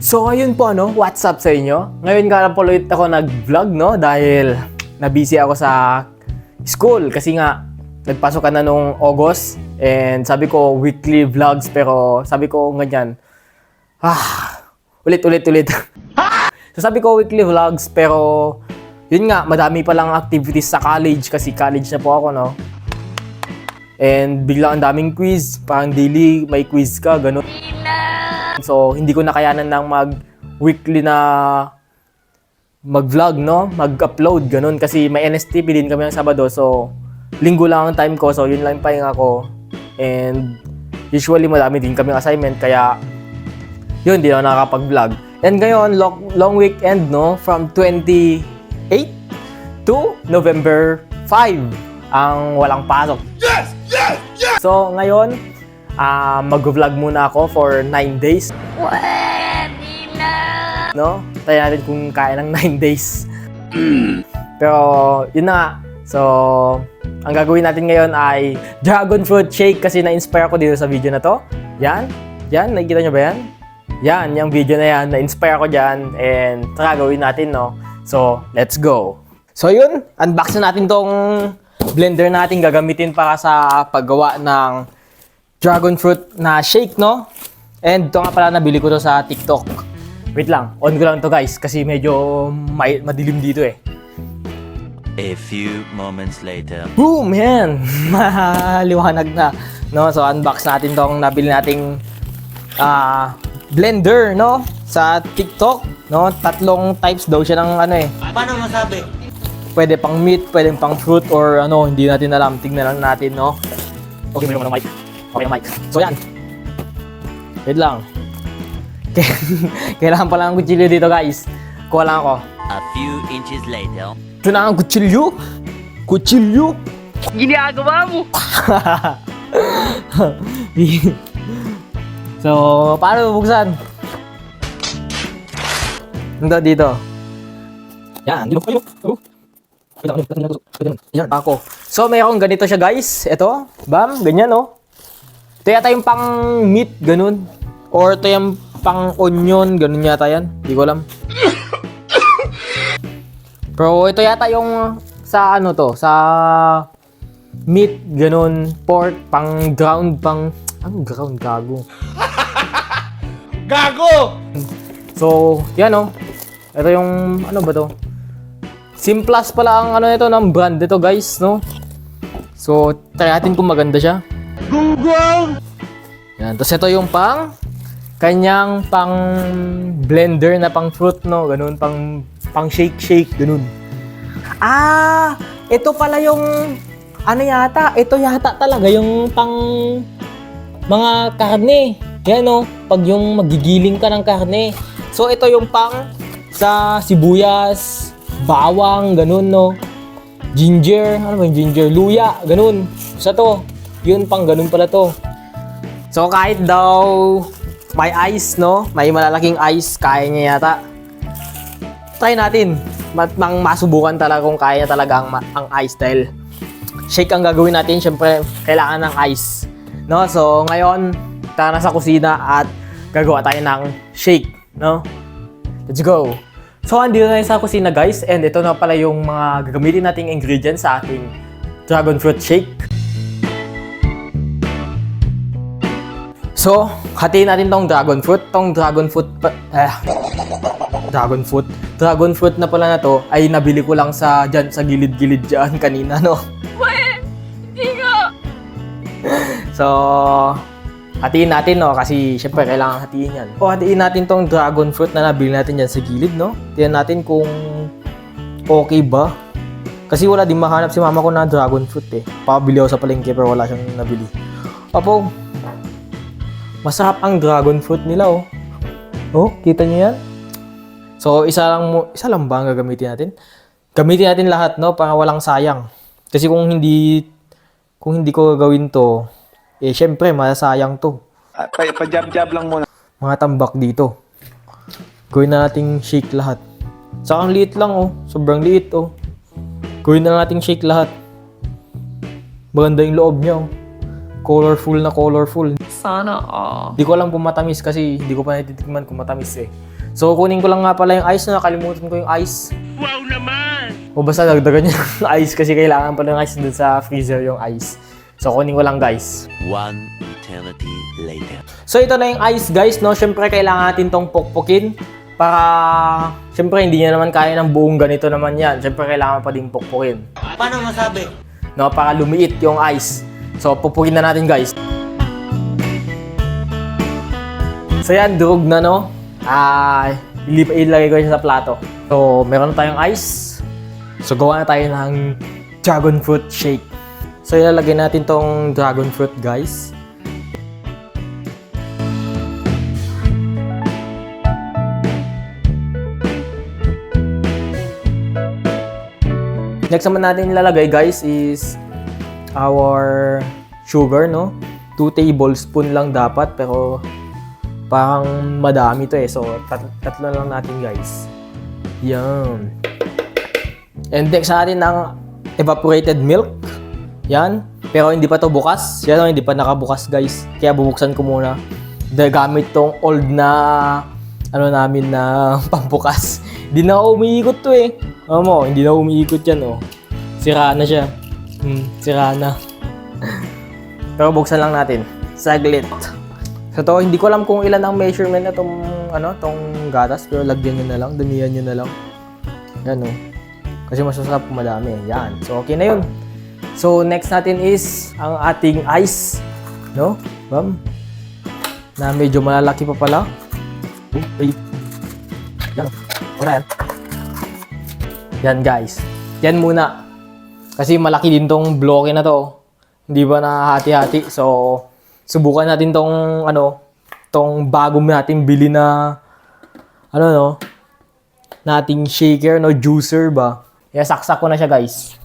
So ayun po what's up sa inyo? Ngayon nga lang po ulit ako nag-vlog dahil na-busy ako sa school kasi nga nagpasok ka na nung August and sabi ko weekly vlogs pero sabi ko ganyan. Ulit. So sabi ko weekly vlogs pero yun nga madami pa lang activities sa college kasi college na po ako And biglang ang daming quiz, parang daily may quiz ka, ganun. So, hindi ko nakayanan ng mag-weekly na mag-vlog, mag-upload, ganun. Kasi may NSTP din kami ng Sabado, so linggo lang ang time ko, so yun lang yung pahinga ko. And usually madami din kaming assignment, kaya yun, hindi ako nakakapag-vlog. And ngayon, long weekend, from 28 to November 5, ang walang pasok. Yes! So, ngayon, mag-vlog muna ako for 9 days. Pwede na! Tayo natin kung kaya ng 9 days. Pero, yun na nga. So, ang gagawin natin ngayon ay dragon fruit shake kasi na-inspire ako dito sa video na to. Yan, nakikita nyo ba yan? Yan, yung video na yan, na-inspire ko dyan. And, tara, gawin natin, So, let's go. So, yun, unbox na natin tong blender natin gagamitin para sa paggawa ng dragon fruit na shake, And ito nga pala, nabili ko to sa TikTok. Wait lang, on ko lang to guys kasi medyo madilim dito eh. A few moments later. Boom! Yan! Maliwanag na. So unbox natin tong nabili nating blender, sa TikTok. 3 types daw siya ng Paano masabi? Pwede pang meat, pwede pang fruit, or hindi natin alam. Tignan lang natin, Okay, mayroon ng mic. Okay, ang mic. So, yan. Wait lang. Kailangan pala ng kutsilyo dito, guys. Kuha lang ako. A few inches later. Ito na ang kutsilyo. Kutsilyo. Ginagawa mo! So, paano bubuksan? Dito. Yan, dito kayo. Yan ako. So, mayroong ganito siya, guys. Ito, bam, ganyan, Ito yata yung pang meat, ganun. Or ito yung pang onion, ganun yata yan. Hindi ko alam. Pero ito yata yung sa sa meat, ganun. Pork, pang ground, ang ground, gago. Gago! So, yan, Ito yung, ba to? Simplas pala ang ito ng brand ito, guys, So, try natin kung maganda siya. Gunggong! Yan, tapos ito yung kanyang pang blender na pang fruit, ganun, pang shake, ganun. Ito pala yung ito yata talaga yung pang mga karne. Yan, pag yung magigiling ka ng karne. So, ito yung pang sa sibuyas, bawang, ganun, ginger, ano ba yung ginger? Luya, ganun. Sa to, yun pang ganun pala to. So kahit daw may ice, may malalaking ice, kaya niya yata. Try natin. Masubukan talaga kung kaya niya talaga ang ice dahil shake ang gagawin natin. Siyempre, kailangan ng ice. So ngayon, tara na sa kusina at gagawa tayo ng shake. Let's go! So, andito tayo sa kusina, guys. And ito na pala yung mga gagamitin nating ingredients sa ating dragon fruit shake. So, hatiin natin tong dragon fruit. Dragon fruit na pala na to ay nabili ko lang sa gilid-gilid dyan kanina, Pwede nga! So, hatiin natin, kasi syempre kailangan hatiin yan. Hatiin natin tong dragon fruit na nabili natin dyan sa gilid, Tingnan natin kung okay ba. Kasi wala din mahanap si mama ko na dragon fruit Pabili ako sa palengke pero wala siyang nabili. Masarap ang dragon fruit nila, kita niyo yan? So, isa lang ba ang gagamitin natin? Gamitin natin lahat, para walang sayang. Kasi kung hindi ko gagawin to, syempre, masasayang to. Pa-jab-jab lang muna. Mga tambak dito. Gawin na nating shake lahat. Sakang liit lang, Sobrang liit, Gawin na nating shake lahat. Maganda yung loob niya, Colorful na colorful. Sana all. Di ko alam kung matamis kasi hindi ko pa natitikman kung matamis So, kunin ko lang nga pala yung ice na nakalimutan ko yung ice. Wow naman! O basta dagdagan niya yung ice kasi kailangan pala yung ice dun sa freezer yung ice. So, kunin ko lang guys. One eternity later. So, ito na yung ice guys, no? Siyempre, kailangan natin tong pukpukin para... Siyempre, hindi niya naman kaya ng buong ganito naman yan. Siyempre, kailangan pa din pukpukin. Paano masabi? No? Para lumiit yung ice. So, pukpukin na natin guys. So, yan, durog na, no? Ilagay ko siya sa plato. So, meron na tayong ice. So, gawa na tayo ng dragon fruit shake. So, ilalagay natin tong dragon fruit, guys. Next naman natin ilalagay, guys, is our sugar, no? 2 tablespoon lang dapat, pero parang madami to eh. So, tatlo lang natin, guys. Yan. And next natin ng evaporated milk. Yan. Pero hindi pa to bukas. Yan, hindi pa nakabukas, guys. Kaya bubuksan ko muna. Gamit tong old na ano namin na pambukas. Hindi na umiikot to eh. Alam mo, hindi na umiikot yan, oh. Sira na siya. Sira na. Pero buksan lang natin. Saglit. So to, hindi ko alam kung ilan ang measurement na tong tong gatas, pero lagyan niyo na lang, damihan niyo na lang. Yan, oh. Kasi masasarap kung madami. Yan. So okay na 'yun. So next natin is ang ating ice, no? Bam. Na medyo malalaki pa pala. Wait. Yan. Wala yan. Yan, guys. Yan muna. Kasi malaki din tong bloke na to. Hindi ba nahati-hati? So subukan natin tong tong bago natin bili na nating shaker, no, juicer ba. Kaya saksak ko na siya, guys.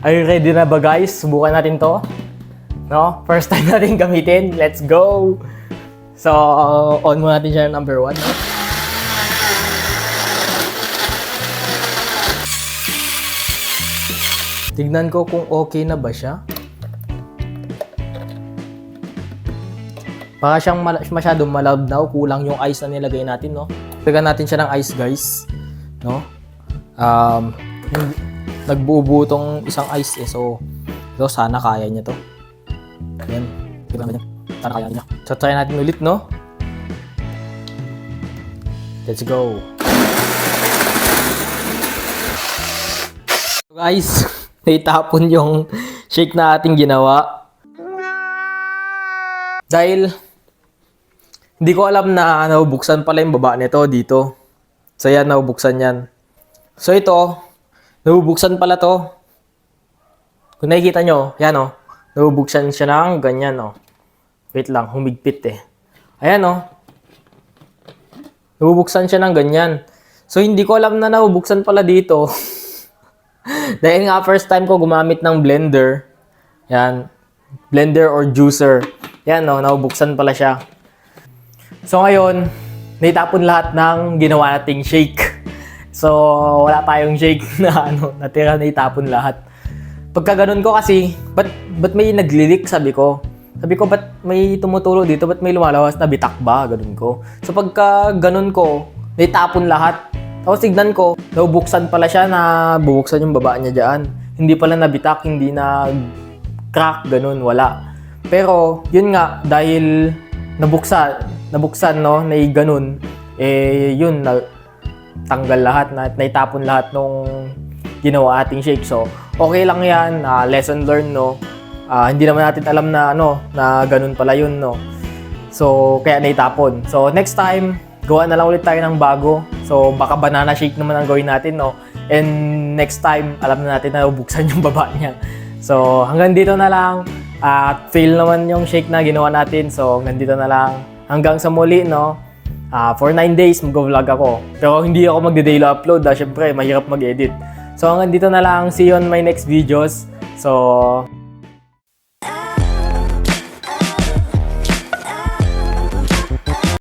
Are you ready na ba, guys? Subukan natin to. No? First time natin gamitin. Let's go. So, on muna natin siya number 1. Tignan ko kung okay na ba siya. Para siyang masyadong malabnaw, kulang yung ice na nilagay natin, no? Lagyan natin siya ng ice, guys, no? Nagbuo-buo tong isang ice eh, so sana kaya niya to. Ayan, tignan natin. Sana kaya niya. So try natin ulit, no? Let's go. So guys, naitapon yung shake na ating ginawa. Dahil hindi ko alam na nabubuksan pala yung baba nito dito. So yan, nabubuksan yan. So ito, nabubuksan pala to. Kung nakikita nyo, yan o. Nabubuksan siya ng ganyan o. Wait lang, humigpit eh. Ayan o. Nabubuksan siya ng ganyan. So hindi ko alam na nabubuksan pala dito. Dahil nga first time ko gumamit ng blender. Yan. Blender or juicer. Yan o, nabubuksan pala siya. So ngayon, naitapon lahat ng ginawa nating shake. So wala tayong shake na natira, naitapon lahat. Pagka ganun ko kasi, ba't may naglilik, sabi ko. Sabi ko, ba't may tumutulo dito? Ba't may lumalawas na bitak ba? Ganun ko. So pagka ganun ko, naitapon lahat. Tapos tignan ko, nabubuksan pala siya, na bubuksan yung baba niya dyan. Hindi pala nabitak, hindi na crack, ganun, wala. Pero, yun nga, dahil nabuksan, no, na ganun, yun, tanggal lahat, naitapon lahat nung ginawa ating shake. So, okay lang yan, lesson learned, no. Hindi naman natin alam na, na ganun pala yun, no. So, kaya naitapon. So, next time, gawa na lang ulit tayo ng bago. So, baka banana shake naman ang gawin natin, no. And next time, alam na natin na bubuksan yung baba niya. So, hanggang dito na lang. At fail naman yung shake na ginawa natin. So, hanggang dito na lang. Hanggang sa muli, no. For 9 days, mag-vlog ako. Pero hindi ako magde-daily upload. Siyempre, mahirap mag-edit. So, hanggang dito na lang. See you on my next videos. So,